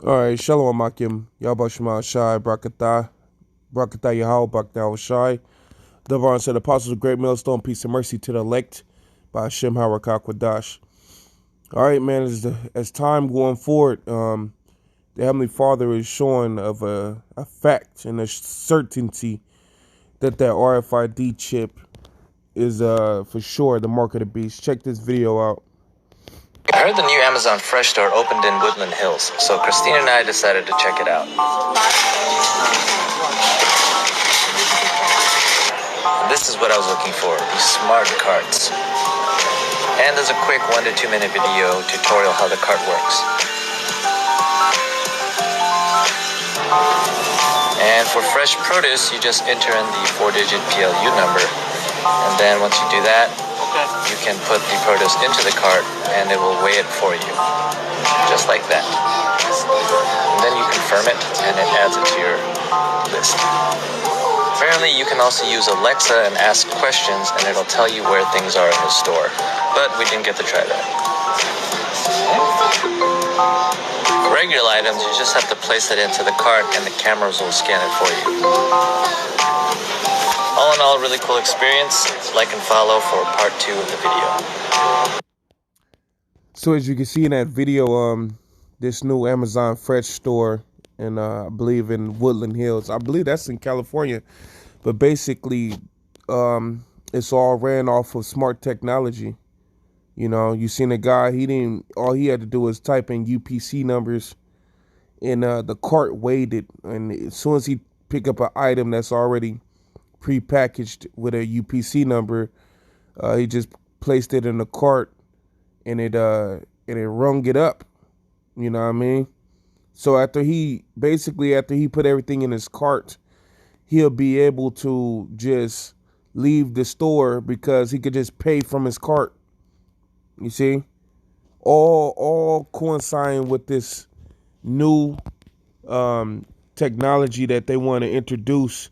All right, Shalom Akim, Yabashma Shai, Brakatah, Yahal, Bakdao Shai. Devaron said, Apostles of Great Millstone, peace and mercy to the elect by Hashem Harakakwadash. All right, man, as time going forward, the Heavenly Father is showing of a fact and a certainty that RFID chip is for sure the mark of the beast. Check this video out. I heard the new Amazon Fresh store opened in Woodland Hills, so Christina and I decided to check it out. And this is what I was looking for, these smart carts. And there's a quick 1 to 2 minute video tutorial how the cart works. And for fresh produce, you just enter in the 4-digit PLU number. And then once you do that, you can put the produce into the cart and it will weigh it for you, just like that. And then you confirm it and it adds it to your list. Apparently you can also use Alexa and ask questions and it'll tell you where things are in the store, but we didn't get to try that. For regular items, you just have to place it into the cart and the cameras will scan it for you. All in all, really cool experience. Like and follow for part 2 of the video. So as you can see in that video, this new Amazon Fresh store in I believe in Woodland Hills. I believe that's in California. But basically, it's all ran off of smart technology. You know, you seen a guy, all he had to do was type in UPC numbers and the cart weighed it. And as soon as he pick up an item that's already prepackaged with a UPC number, he just placed it in the cart and it rung it up. You know what I mean? So after he put everything in his cart, he'll be able to just leave the store because he could just pay from his cart. You see? All coinciding with this new technology that they want to introduce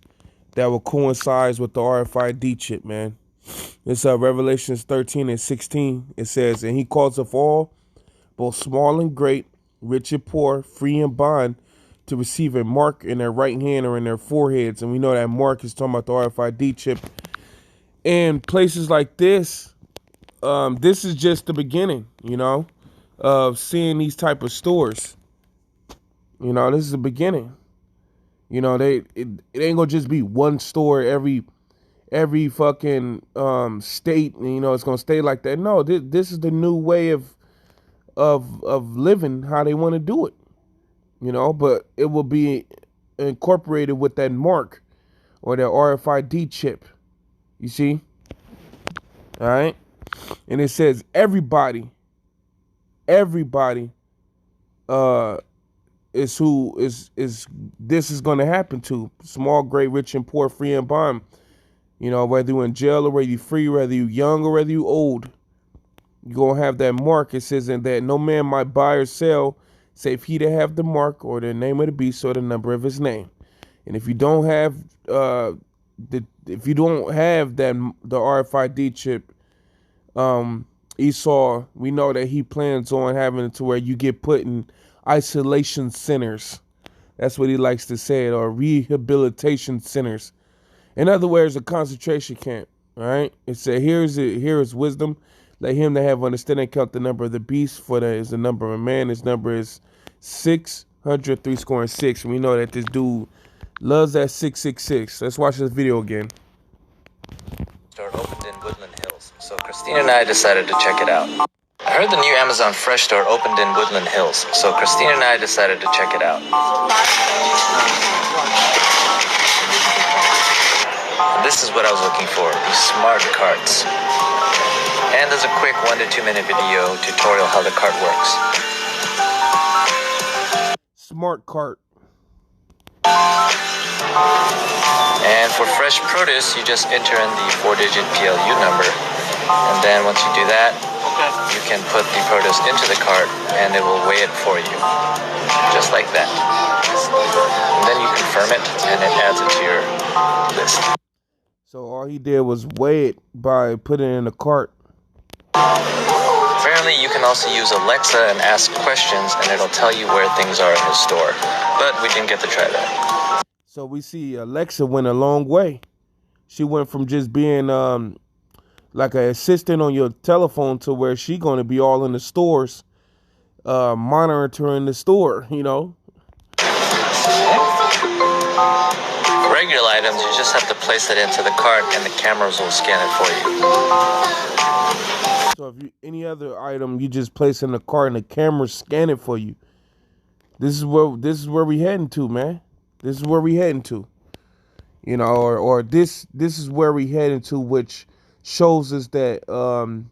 that will coincide with the RFID chip, man. It's Revelations 13 and 16. It says, and he calls of all, both small and great, rich and poor, free and bond, to receive a mark in their right hand or in their foreheads. And we know that mark is talking about the RFID chip. And places like this, this is just the beginning, you know, of seeing these type of stores. You know, this is the beginning. You know, it ain't gonna just be one store every fucking state, and, you know, it's gonna stay like that. No, this is the new way of living, how they want to do it. You know, but it will be incorporated with that mark or that RFID chip. You see? All right? And it says everybody is who is this is going to happen to. Small, great, rich, and poor, free and bond. You know, whether you're in jail or whether you're free, whether you're young or whether you're old, you're going to have that mark. It says that no man might buy or sell save he to have the mark or the name of the beast or the number of his name. And if you don't have the RFID chip, Esau, we know that he plans on having it to where you get put in isolation centers. That's what he likes to say it, or rehabilitation centers. In other words, a concentration camp. All right. It said, here is wisdom. Let him that have understanding count the number of the beast, for that is the number of a man. His number is 636. We know that this dude loves that 666. Let's watch this video again. Store opened in Woodland Hills, so Christina and I decided to check it out. I heard the new Amazon Fresh store opened in Woodland Hills, so Christina and I decided to check it out. And this is what I was looking for, these smart carts. And there's a quick 1 to 2 minute video tutorial how the cart works. Smart cart. And for fresh produce, you just enter in the 4-digit PLU number. And then once you do that, you can put the produce into the cart and it will weigh it for you, just like that. And then you confirm it and it adds it to your list. So all he did was weigh it by putting it in the cart. Apparently Additionally, you can also use Alexa and ask questions, and it'll tell you where things are in the store. But we didn't get to try that. So we see Alexa went a long way. She went from just being like an assistant on your telephone to where she going to be all in the stores, monitoring the store, you know. Regular items, you just have to place it into the cart and the cameras will scan it for you. So if you any other item you just place in the cart and the cameras scan it for you. This is where we heading to, man. This is where we heading to. You know, or this is where we heading to, which shows us that the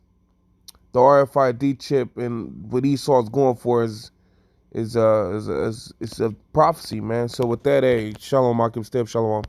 RFID chip and what Esau's going for is a prophecy, man. So with that, hey, shalom, Akim Step, shalom.